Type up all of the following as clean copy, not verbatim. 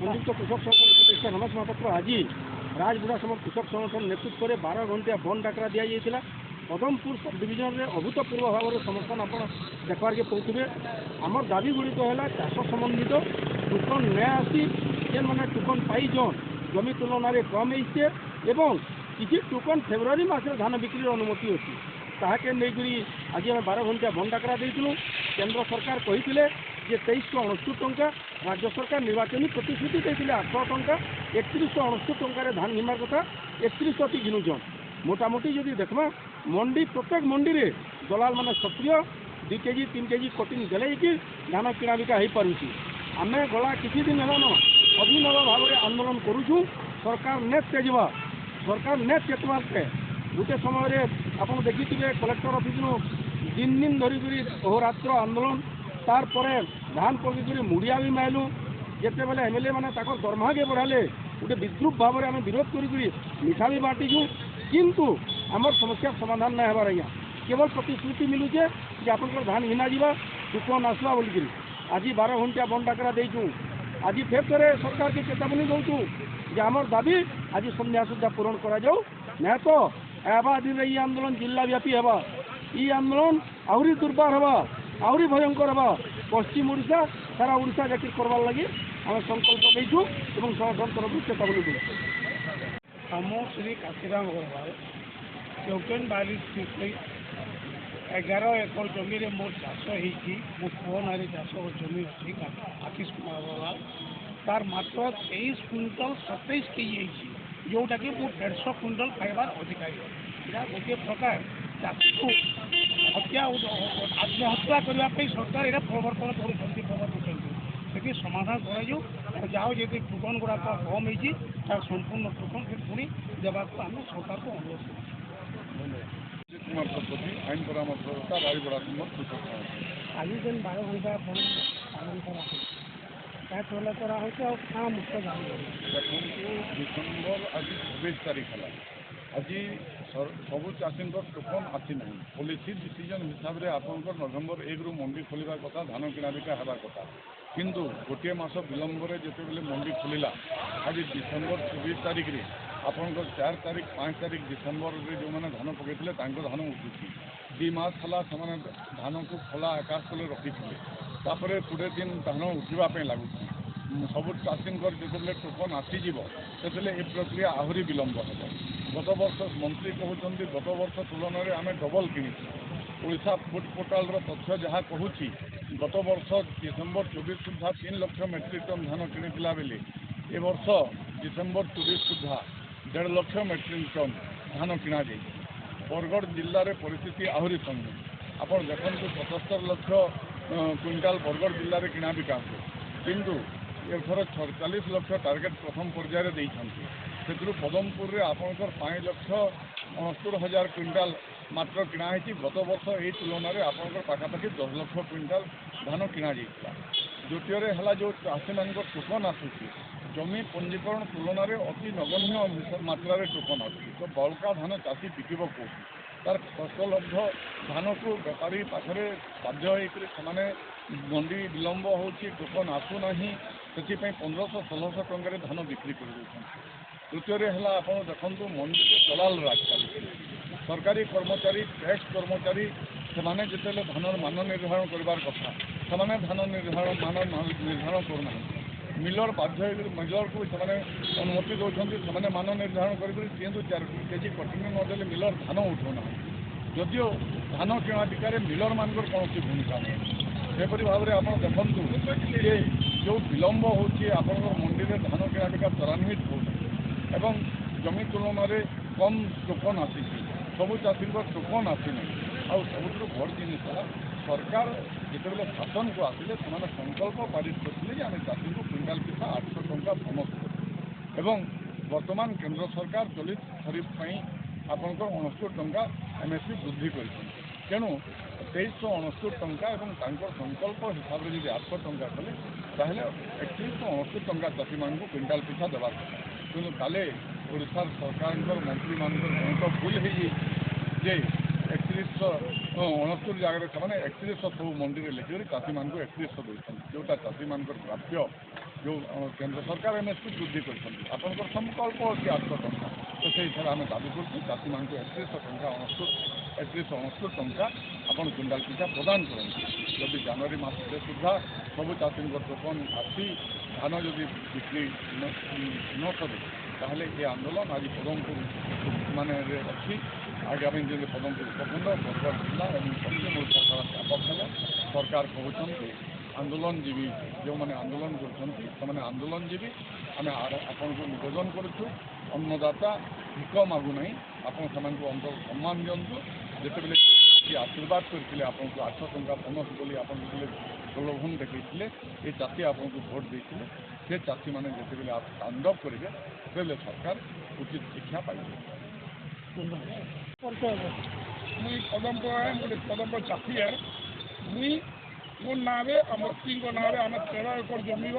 संयुक्त कृषक संगठन रमेश महापात्र आज राजबुड़ा समर कृषक संगठन नेतृत्व में 12 घंटिया बंद डाकरा दि जाइए। पदमपुर सब डिविजन में अभूतपूर्व भाव में समर्थन आप देखवार के पाते। आमर दाबी गुड़िक है चाष संबंधित टोकन न्याय आसी जेन मैंने टोकन पाइछन जमी तुलन में कम होते किसी टोकन फेब्रुआरी मास धान बिक्री अनुमति अच्छी ताके नहीं आज आम 12 घंटिया बंद डाकरा देलु। केंद्र सरकार कहते जे 2369 टंका राज्य सरकार निर्वाचन प्रतिश्रुति देते 800 टंका 3169 टंकार धान घिमार कथा 31 घिनुछन। मोटामोटी जदि देखमा मंडी प्रत्येक मंडी रे दलाल माने सक्रिय 2 केजी 3 केजी कटिंग देले कि धान किଣା बिका हो पारुछि। आमे गला किछि दिन हेलान अभिनव भाव में आंदोलन करूछु। सरकार नेट तेजवा सरकार नेट चेतवाते गोटे समय आप देखिए कलेक्टर ऑफिस दिन दिन धरिकी अहोरात्र आंदोलन तार परे धान पकड़ मुड़िया भी माइलु जिते बेले एमएलए मैंने दरमाहा के बढ़ाले गोटे विद्रुप भाव में आम विरोध करी मिठा भी बांटीचु किंतु आमर समस्या समाधान नहीं होबार आज्ञा केवल प्रतिश्रुति मिलूचे कि आप धान घिना जा टोकन आसवा बोलिकी आज 12 घंटिया बंद डाकरा देचु। आज फेर थे सरकार के चेतावनी दौचु जे आमर दाबी आज संध्या सुधा पूरण करा जाऊ ना तो एबा दिन ये आंदोलन जिला व्यापी है। ये आंदोलन आहरी दुर्बार हवा आहरी भयंकर हवा। पश्चिम ओडिशा सारा ओडिशा जाकर करवार लगी आम संकल्प देचु और संगठन तरफ चेतावनी देचु। आम श्री काशीराम अग्रवाल चौकेन 11 एकर जमी मोर चाष हो पुओ ना चाष जमी अच्छी आशीष कुमार अग्रवाल तार मात्र 23 क्विंटल 27 केजी जोटा कि मो 150 क्विंटल खाइबार अधिकारी यहाँ गोटे प्रकार चाषी को हत्या आत्महत्या करने सरकार यहाँ प्रवर्तन कर समाधान कर जाओ जी टोकन गुड़ाक कम हो संपूर्ण टोकन पुणी देवाक आम सरकार को अनुरोध कुमार शतपथी आईन परामर्शदाता राजबड़ा समर कृषक आज जेन 12 घंटा पालन करा मुख्य देखो डिसेम्बर आज 26 तारीख है आज सबू चाषी टोकन आसी ना पॉलिसी डिसीजन हिसाब से आप नवेम्बर 1 रु मंडी खोलवा कथा धान किଣା बिका होगा कथा किंतु गोटे मास विलंब जिते मंडी खोलिला आज डिसेम्बर 24 तारीख रे आपंकर 4 तारीख 5 तारीख डिसेम्बर जो मैंने धान पकड़े धान उठुची 2 मास है धान को खोला आकाश तले रखी तापर 20 दिन धान उठापी लगुच सब चाषी जिते टोकन आसीज से प्रक्रिया आहरी विलंब है। गत वर्ष मंत्री कहते गत वर्ष तुलन में आम डबल कि ओडिशा फूड पोर्टाल तथ्य जहाँ कहूँ गत वर्ष डिसेम्बर 24 सुधा 3 लाख मेट्रिक टन धान किणीला बेले ए वर्ष डिसेम्बर 24 सुधा 1.5 लाख मेट्रिक टन धान किणा जाए। बरगढ़ जिले में परिस्थिति आहरी संगीन आप देखते 75 लाख क्विंटाल बरगढ़ जिले में किणा बिका किंतु एथर 46 लाख टार्गेट प्रथम पर्यायर से पदमपुर में आपंकर 5,69,000 क्विंटाल मात्र किणाही गत वर्ष यही तुलन में आपंकर पाखापाखि 10 लाख क्विंटाल धान किणा जाइए। द्वितीय है जो चाषी मान टोकन आसूसी जमी पंजीकरण तुलन में अति नगण्य मात्रा टोकन आसूँ तो बड़का धान चाषी बिकब कौन तार फसलब्ध धान को बेपारी पाखे बाध्य होने मंडी विलंब हो टोकन आसूना से 1500-1600 टंकार धान बिक्री कर। तृतीय है आप देखु मंडी दलाल राज चलती सरकारी कर्मचारी टैक्स कर्मचारी से जिते धान मान निर्धारण करवार कथा से धान निर्धारण मान निर्धारण करना मिलर बाध्य मिलर को अनुमति दौरान से मान निर्धारण कर 4 केजी कटिंग नदेले मिलर धान उठाऊना जदिओ धान किଣା बिकार मिलर मान कौन भूमिका नहीं सेपरी भाव में आप देखु जे जो विलंब हो मंडी में धान किଣା बिका त्वरान्वित हो जमी तुलन में कम टोकन आसी सबू चाषी टोकन आसी ना सब बड़ जिन सरकार जिते शासन को आसिले संकल्प पारित करते आम चाषी को क्विंटाल पिछा 800 टंका बोनस एवं वर्तमान केंद्र सरकार चलित खरीफ आपंकर 69 टंका एमएसपी वृद्धि कर तेणु 2369 टंका और संकल्प हिसाब से जब 800 टंका कले 3169 टंका चाषी मान को क्विंटाल पिछा देवा तेणु काले ओडिशा सरकार मंत्री मान बहुत भूल है 3169 जगह से 3100 सब मंडी में लिखिक चाषी मान 3100 दूसरी जोटा चाषी मान प्राप्य जो केंद्र सरकार एमएसपी वृद्धि कर संकल्प अच्छी 800 टंका तो से हिसाब आम दाबी करूँ चाषी मान 31 टंका आपन क्विंटाल पिछा प्रदान करते जदि जनवरी मस सुधा सब चाषी टोकन आसी धान जदि बिक्री न करे ताहले ये आंदोलन आज पदमपुर माने अच्छी आगामी दिन पदमपुर उपखंड बरगढ़ जिला और पश्चिम ओडिशा सारा व्यापक है सरकार कहते आंदोलनजीवी जो मैंने आंदोलन कर आंदोलनजीवी आम आपन को निवेदन करूँ अन्नदाता भिक मागु ना आप सम्मान दिंतु जितेबाला आशीर्वाद करते आपन को 800 टंका बोनस बोली आप प्रलोभन देखते ये चाषी आपन को भोट देते से चाषी मैंने जितेबाला तांडव करेंगे से सरकार उचित शिक्षा पाइबे मुई पदमपुर चाषी है मुई मोर ना आम स्त्री ना आम 13 एकड़ जमी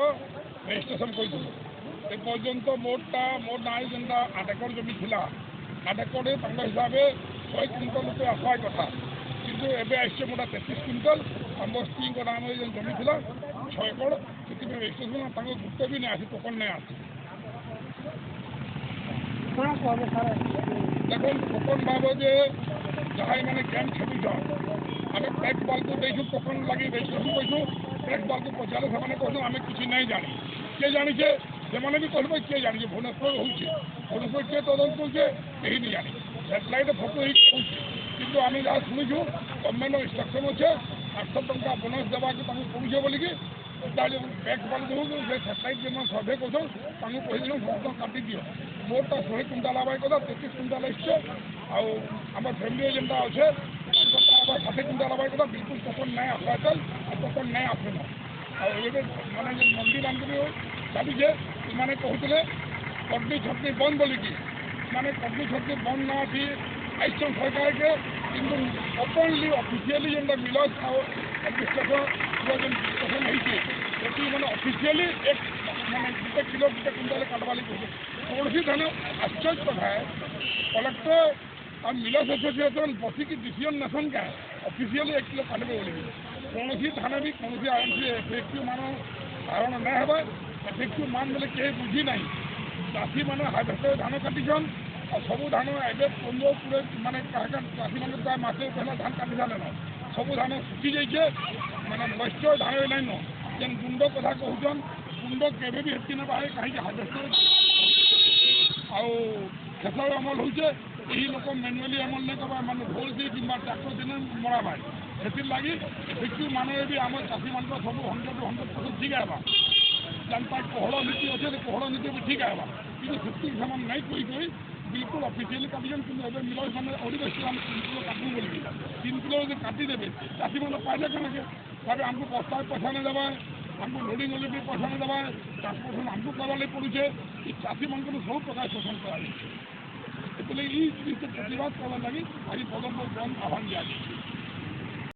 रेजिस्ट्रेशन करपर्यंत मोर ना जेनटा 8 एकड़ जमी था 8 एकड़ हिसाब से 100 क्विंटल रुपये आसवा कथा कितु एवं आसছে मोटा 33 क्विंटल आम स्त्री नाम जो जमी था 6 एकड़ से रेजिस्ट्रेशन गुरुत्व भी नहीं आसी टोकन नहीं आसी देखो टोकन बाबदे जहाँ मैंने गेम खेलुच आम टैक्स बाल को देखु टोकन लगे रेजिस्ट्रेशन कैसु टैक्स बाल को पचारे से कहूँ आम किसी नहीं जानी किए जानीचे से भी कहते किए जानी भुवनेश्वर भुवनेश्वर किए तदंत करुचे यही नहीं जानी सैटेलाइट फोटो ही कितु आम जहाँ शुणुचु गवर्नमेंट इंस्ट्रक्शन अच्छे 800 टंका बोनस देवा पड़ुचे बोलिकी टैक्स बाल को सैटेलाइट जो सर्भे कर कहीदेन समस्त काटी दियो मोर तो 100 क्विंटाल आवाज कदा 33 क्विंटाल आसছে आम फैमिली जेनटा अच्छे 60 क्विंटाल आवाज कदा बिल्कुल टोकन नहीं आसवा चल टोकन नहीं आसे ना मैंने मंडी मान चलीजे मैंने कहते कटनी छटनी बंद बोलिकी माने कटनी छटनी बंद ना थी आइसन सरकार के किंतु ओपनली ऑफिशियली जेनटा मिलस एडमिनिस्ट्रेशन होती मैंने ऑफिशियली एक मैंने गोटे किलो गोटे क्विंटाल काटवा लगे कौन सी धान आश्चर्य कथा है कलेक्टर और मिलस एसोसिएशन बसिक डिसीजन नेसन क्या ऑफिशियली 1 किलो काटबे बोली कौन सी धान भी कौन सी एफेक्टिव मान धारण नहीं है एफेक्टिव मान बोले कहीं बुझी ना चाषी मैंने हार्वेस्टर धान काटिछन और सब धान एवं 15 पूरे माने चाषी मैंने प्राय मसे पहला धान काटि सारे न सब धान सुखी जाइए मैंने मॉइस्चर धान नहीं न जेन गुंड कथा कहन गुंड केवे भी हेती ना बाहे कहीं हार्वेस्टर आउ खेतर अमल होचे यही लोक मैनुअली अमल नहीं करवा माने ढोल से कि ट्रैक्टर दिन मरा भाई से लगी एफेक्टिव मान भी आम चाषी मान सब 100% ठीक है जनता कोहड़ नीति अच्छे तो कोहड़ नीति भी ठीक है कि से नहीं कही बिल्कुल ऑफिशियली काटिजन कि मिलस मैंने अड़ी बेस 3 किलो काटू बोली 3 किलो जो काटिदेवे चाषी मैंने पाइले कौन भाई आमको बस्ता पैसा नहीं देवा हमको लोडिंग वाले भी पैसा नहीं देवा ट्रांसपोर्टेशन हमको करवा पड़ुचे चाषी मान सब प्रकार शोषण कर प्रतिवाद करने लगी आज पदमपुर बंद आह्वान दिया।